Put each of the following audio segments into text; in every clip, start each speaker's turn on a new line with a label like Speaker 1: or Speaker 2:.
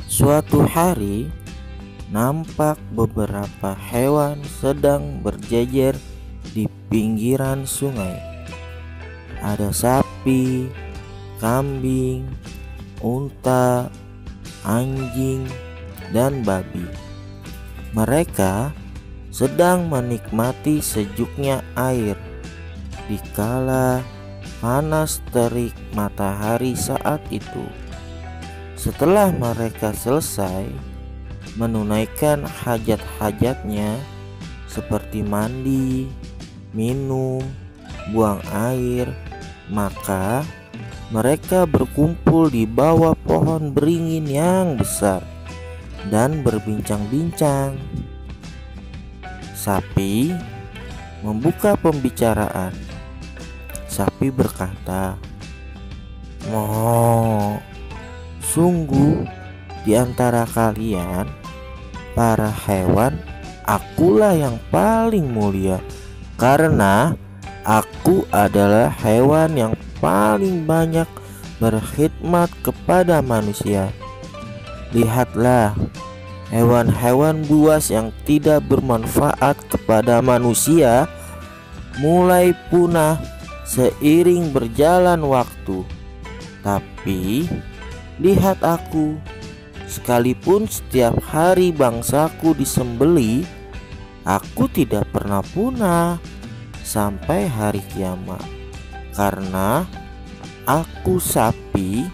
Speaker 1: Suatu hari, nampak beberapa hewan sedang berjejer di pinggiran sungai. Ada sapi, kambing, unta, anjing, dan babi. Mereka sedang menikmati sejuknya air dikala panas terik matahari saat itu. Setelah mereka selesai menunaikan hajat-hajatnya seperti mandi, minum, buang air, maka mereka berkumpul di bawah pohon beringin yang besar dan berbincang-bincang. Sapi membuka pembicaraan. Sapi berkata, "Mo, sungguh di antara kalian para hewan, akulah yang paling mulia karena aku adalah hewan yang paling banyak berkhidmat kepada manusia. Lihatlah, hewan-hewan buas yang tidak bermanfaat kepada manusia mulai punah seiring berjalan waktu. Tapi lihat aku, sekalipun setiap hari bangsaku disembelih, aku tidak pernah punah sampai hari kiamat. Karena aku sapi,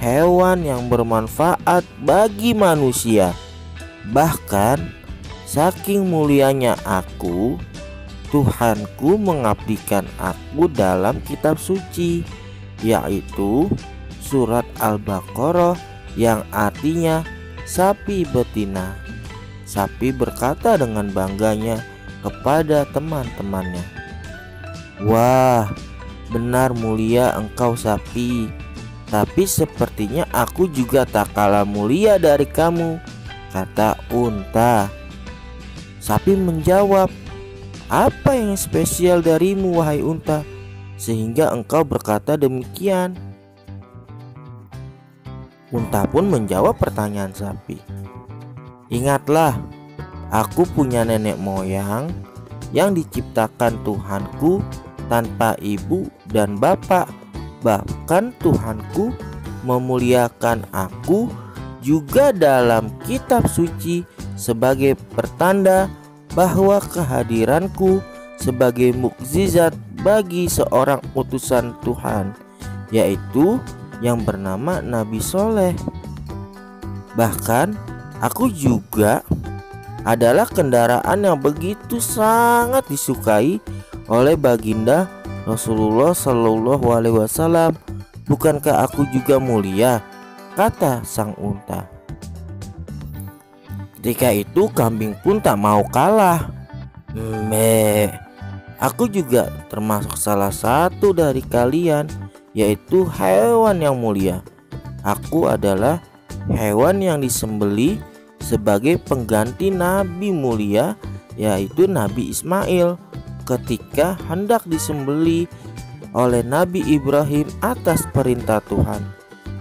Speaker 1: hewan yang bermanfaat bagi manusia. Bahkan saking mulianya aku, Tuhanku mengabdikan aku dalam kitab suci, yaitu surat Al-Baqarah yang artinya sapi betina." Sapi berkata dengan bangganya kepada teman-temannya, "Wah, benar mulia engkau sapi, tapi sepertinya aku juga tak kalah mulia dari kamu," kata unta. Sapi menjawab, "Apa yang spesial darimu wahai unta, sehingga engkau berkata demikian?" Unta pun menjawab pertanyaan sapi, "Ingatlah, aku punya nenek moyang yang diciptakan Tuhanku tanpa ibu dan bapak. Bahkan Tuhanku memuliakan aku juga dalam kitab suci sebagai pertanda bahwa kehadiranku sebagai mukjizat bagi seorang utusan Tuhan, yaitu yang bernama Nabi Soleh. Bahkan aku juga adalah kendaraan yang begitu sangat disukai oleh baginda Rasulullah Shallallahu Alaihi Wasallam. Bukankah aku juga mulia?" kata sang unta. Ketika itu kambing pun tak mau kalah. "Me, aku juga termasuk salah satu dari kalian, yaitu hewan yang mulia. Aku adalah hewan yang disembelih sebagai pengganti Nabi mulia, yaitu Nabi Ismail, ketika hendak disembelih oleh Nabi Ibrahim atas perintah Tuhan.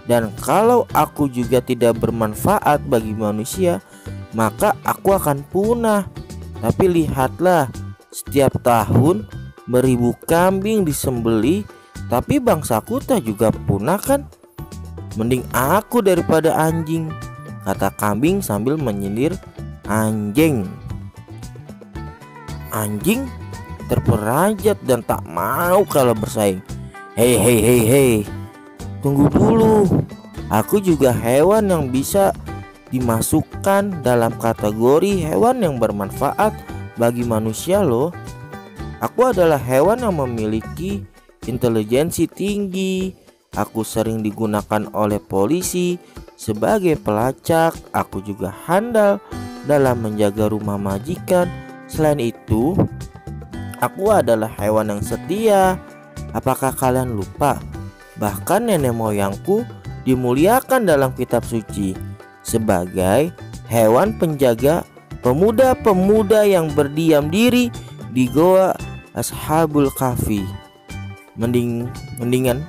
Speaker 1: Dan kalau aku juga tidak bermanfaat bagi manusia, maka aku akan punah. Tapi lihatlah, setiap tahun beribu kambing disembelih, tapi bangsaku tak juga punah kan? Mending aku daripada anjing," kata kambing sambil menyindir anjing. Anjing terperajat dan tak mau kalah bersaing. "Hei hei hei hei, tunggu dulu. Aku juga hewan yang bisa dimasukkan dalam kategori hewan yang bermanfaat bagi manusia loh. Aku adalah hewan yang memiliki intelijensi tinggi. Aku sering digunakan oleh polisi sebagai pelacak. Aku juga handal dalam menjaga rumah majikan. Selain itu, aku adalah hewan yang setia. Apakah kalian lupa? Bahkan nenek moyangku dimuliakan dalam kitab suci sebagai hewan penjaga pemuda-pemuda yang berdiam diri di goa Ashabul Kahfi. Mendingan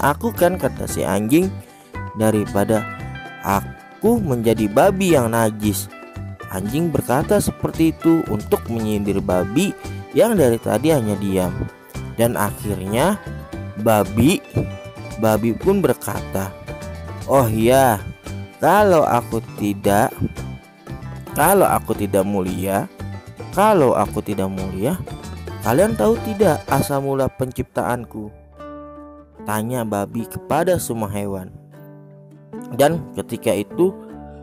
Speaker 1: aku kan," kata si anjing, "daripada aku menjadi babi yang najis. Anjing berkata seperti itu untuk menyindir babi yang dari tadi hanya diam. Dan akhirnya babi pun berkata, "Oh iya, kalau aku tidak mulia, kalian tahu tidak asal mula penciptaanku?" Tanya babi kepada semua hewan. Dan ketika itu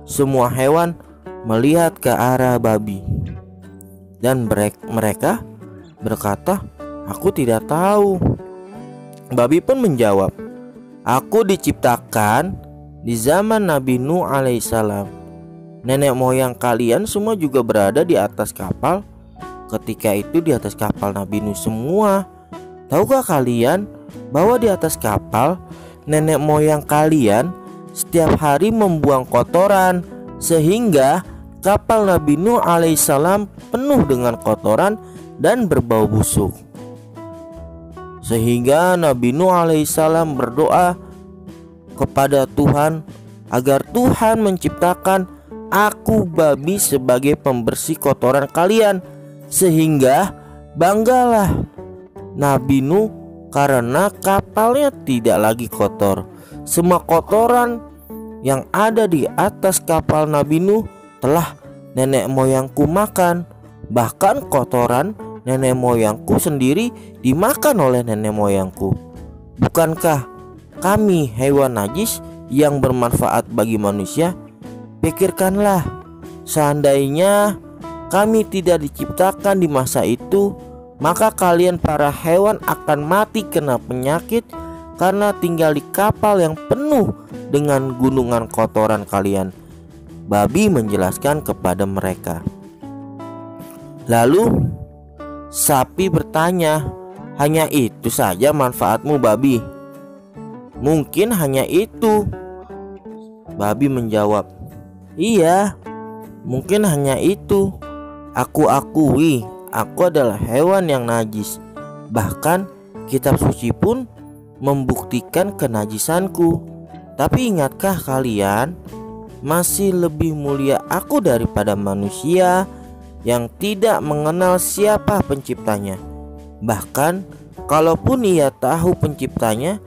Speaker 1: semua hewan melihat ke arah babi. Dan mereka berkata, "Aku tidak tahu." Babi pun menjawab, "Aku diciptakan di zaman Nabi Nuh alaihissalam. Nenek moyang kalian semua juga berada di atas kapal. Ketika itu di atas kapal Nabi Nuh semua. Tahukah kalian bahwa di atas kapal nenek moyang kalian setiap hari membuang kotoran, sehingga kapal Nabi Nuh alaihissalam penuh dengan kotoran dan berbau busuk. Sehingga Nabi Nuh alaihissalam berdoa kepada Tuhan agar Tuhan menciptakan aku babi sebagai pembersih kotoran kalian, sehingga banggalah Nabi Nuh karena kapalnya tidak lagi kotor. Semua kotoran yang ada di atas kapal Nabi Nuh telah nenek moyangku makan. Bahkan kotoran nenek moyangku sendiri dimakan oleh nenek moyangku. Bukankah kami hewan najis yang bermanfaat bagi manusia? Pikirkanlah, seandainya kami tidak diciptakan di masa itu, maka kalian para hewan akan mati kena penyakit karena tinggal di kapal yang penuh dengan gunungan kotoran kalian." Babi menjelaskan kepada mereka. Lalu sapi bertanya, "Hanya itu saja manfaatmu, babi?" "Mungkin hanya itu," babi menjawab. "Iya, mungkin hanya itu. Aku akui aku adalah hewan yang najis. Bahkan kitab suci pun membuktikan kenajisanku. Tapi ingatkah kalian, masih lebih mulia aku daripada manusia yang tidak mengenal siapa penciptanya. Bahkan kalaupun ia tahu penciptanya,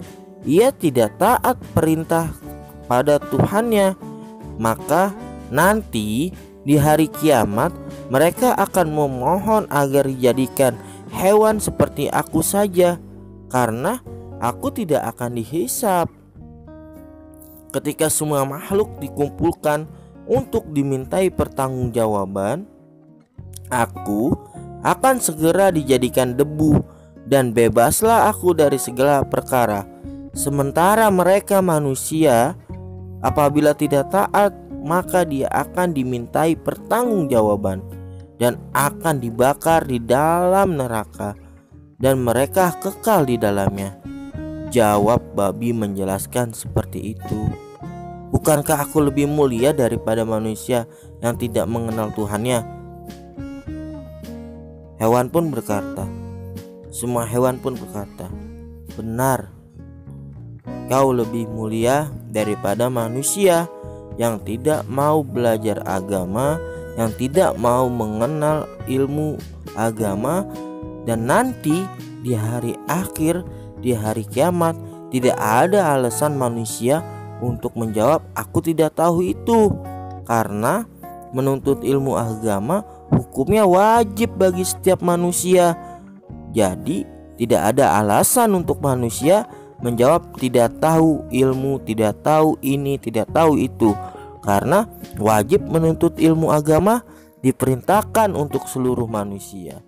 Speaker 1: ia tidak taat perintah pada Tuhannya. Maka nanti di hari kiamat mereka akan memohon agar dijadikan hewan seperti aku saja, karena aku tidak akan dihisap." Ketika semua makhluk dikumpulkan untuk dimintai pertanggungjawaban, aku akan segera dijadikan debu dan bebaslah aku dari segala perkara. Sementara mereka manusia, apabila tidak taat, maka dia akan dimintai pertanggungjawaban dan akan dibakar di dalam neraka, dan mereka kekal di dalamnya. Jawab babi menjelaskan seperti itu. "Bukankah aku lebih mulia daripada manusia yang tidak mengenal Tuhannya?" Semua hewan pun berkata, "Benar, kau lebih mulia daripada manusia yang tidak mau belajar agama, yang tidak mau mengenal ilmu agama, dan nanti di hari akhir, di hari kiamat, tidak ada alasan manusia untuk menjawab aku tidak tahu itu, karena menuntut ilmu agama hukumnya wajib bagi setiap manusia. Jadi tidak ada alasan untuk manusia menjawab tidak tahu ilmu, tidak tahu ini, tidak tahu itu, karena wajib menuntut ilmu agama diperintahkan untuk seluruh manusia.